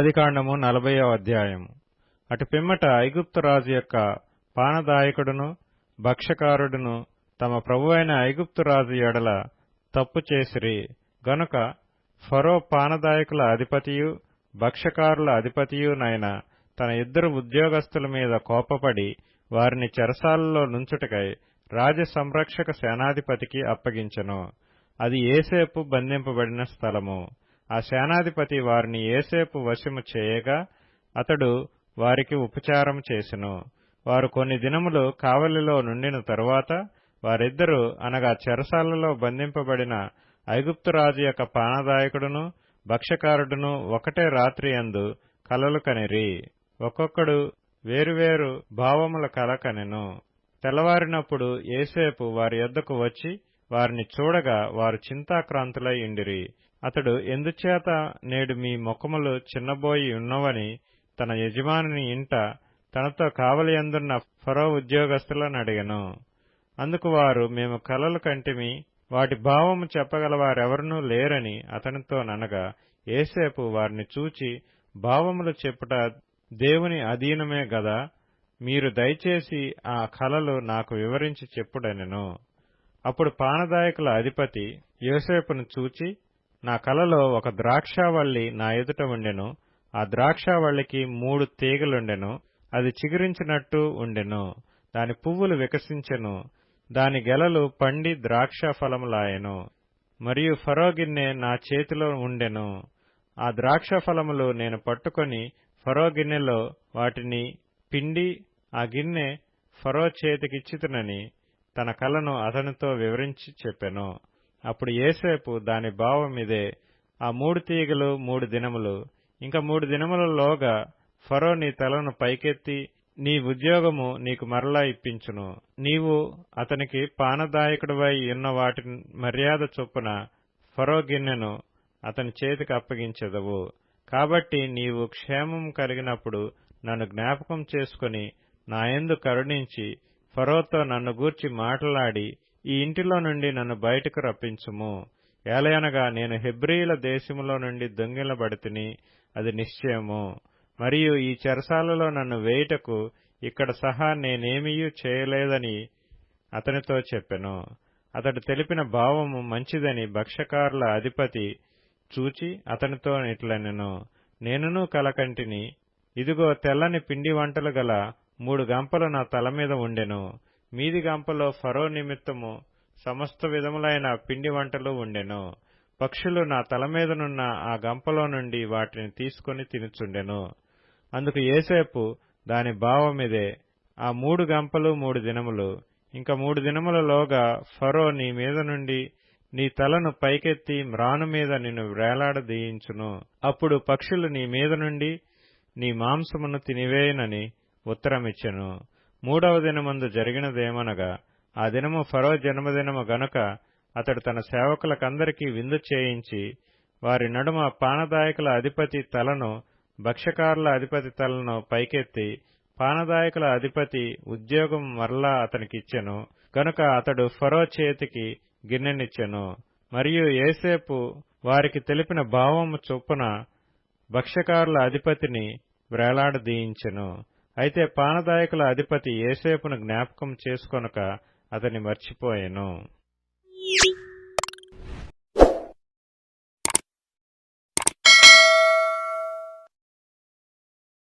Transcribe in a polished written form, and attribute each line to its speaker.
Speaker 1: ఆదికాండము 40వ అధ్యాయము. అటు పిమ్మట ఐగుప్తు రాజు యొక్క పానదాయకుడును భక్ష్యకారుడును తమ ప్రభువైన ఐగుప్తు రాజు ఎడల తప్పు చేసిరి గనుక ఫరో పానదాయకుల అధిపతియు భక్ష్యకారుల అధిపతియునైన తన ఇద్దరు ఉద్యోగస్తుల మీద కోపపడి వారిని చెరసాలలో నుంచుటకై రాజ సంరక్షక సేనాధిపతికి అప్పగించెను. అది యోసేపు బంధింపబడిన స్థలము. ఆ సేనాధిపతి వారిని యోసేపు వశము చేయగా అతడు వారికి ఉపచారం చేసెను. వారు కొన్ని దినములు కావలిలో నుండిన తరువాత వారిద్దరూ అనగా చెరసాలలో బంధింపబడిన ఐగుప్తురాజు యొక్క పానదాయకుడును భక్ష్యకారుడును ఒకటే రాత్రి యందు కలలు కనిరి. ఒక్కొక్కడు వేరువేరు భావముల కల కనెను. తెల్లవారినప్పుడు యోసేపు వారి యొద్దకు వచ్చి వారిని చూడగా వారు చింతాక్రాంతులై ఉండిరి. అతడు ఎందుచేత నేడు మీ ముఖములు చిన్నబోయి ఉన్నవని తన యజమానుని ఇంట తనతో కావలియందున్న ఫరో ఉద్యోగస్తులను అడిగెను. అందుకు వారు, మేము కలలు కంటిమి, వాటి భావము చెప్పగలవారెవరనూ లేరని అతనితో ననగా, యోసేపు వారిని చూచి, భావములు చెప్పుట దేవుని అధీనమే గదా, మీరు దయచేసి ఆ కలలు నాకు వివరించి చెప్పుడనెను. అప్పుడు పానదాయకుల అధిపతి యోసేపును చూచి, నా కలలో ఒక ద్రాక్షావల్లి నా ఎదుట ఉండెను. ఆ ద్రాక్షావల్లికి 3 తీగలుండెను. అది చిగురించినట్టు ఉండెను. దాని పువ్వులు వికసించెను. దాని గెలలు పండి ద్రాక్ష ఫలములాయెను. మరియు ఫరో గిన్నె నా చేతిలో ఉండెను. ఆ ద్రాక్ష ఫలములు నేను పట్టుకొని ఫరో గిన్నెలో వాటిని పిండి ఆ గిన్నె ఫరో చేతికిచ్చితునని తన కలను అతనితో వివరించి చెప్పెను. అప్పుడు యోసేపు, దాని భావమిదే, ఆ 3 తీగలు 3 దినములు, ఇంకా 3 దినములలోగా ఫరో నీ తలను పైకెత్తి నీ ఉద్యోగము నీకు మరలా ఇప్పించును. నీవు అతనికి పానదాయకుడివై ఉన్న వాటి మర్యాద చొప్పున ఫరో గిన్నెను అతని చేతికి అప్పగించెదవు. కాబట్టి నీవు క్షేమం కలిగినప్పుడు నన్ను జ్ఞాపకం చేసుకుని నాయందు కరుణించి ఫరోతో నన్ను గూర్చి మాట్లాడి ఈ ఇంటిలో నుండి నన్ను బయటకు రప్పించుము. ఏలయనగా నేను హెబ్రీయుల దేశములో నుండి దొంగిలబడితిని, అది నిశ్చయము. మరియు ఈ చెరసాలలో నన్ను వేయుటకు ఇక్కడ సహా నేనేమీయూ చేయలేదని అతనితో చెప్పెను. అతడు తెలిపిన భావము మంచిదని భక్ష్యకారుల అధిపతి చూచి అతనితో ఇట్లనెను, నేనును కలకంటిని, ఇదిగో తెల్లని పిండి వంటలు గల 3 గంపలు నా తల మీద ఉండెను. మీది గంపలో ఫరో నిమిత్తము సమస్త విధములైన పిండి వంటలు ఉండెను. పక్షులు నా తల మీదనున్న ఆ గంపలో నుండి వాటిని తీసుకుని తినుచుండెను. అందుకు యోసేపు, దాని భావమిదే, ఆ 3 గంపలు 3 దినములు, ఇంకా 3 దినములలోగా ఫరో నీ మీద నుండి నీ తలను పైకెత్తి మ్రాను మీద నిన్ను వ్రేలాడదీయించును. అప్పుడు పక్షులు నీ మీద నుండి నీ మాంసమును తినివేయునని ఉత్తరమిచ్చెను. 3వ దినమందు జరిగినదేమనగా, ఆ దినము ఫరో జన్మదినము గనుక అతడు తన సేవకులకందరికీ విందు చేయించి వారి నడుమ పానదాయకుల అధిపతి తలను భక్ష్యకారుల అధిపతి తలను పైకెత్తి పానదాయకుల అధిపతి ఉద్యోగం మరలా అతనికిచ్చెను. గనుక అతడు ఫరో చేతికి గిన్నెనిచ్చెను. మరియు యోసేపు వారికి తెలిపిన భావము చొప్పున భక్ష్యకారుల అధిపతిని వ్రేలాడదీయించెను. అయితే పానదాయకుల అధిపతి యోసేపును జ్ఞాపకం చేసుకొనక అతని మర్చిపోయెను.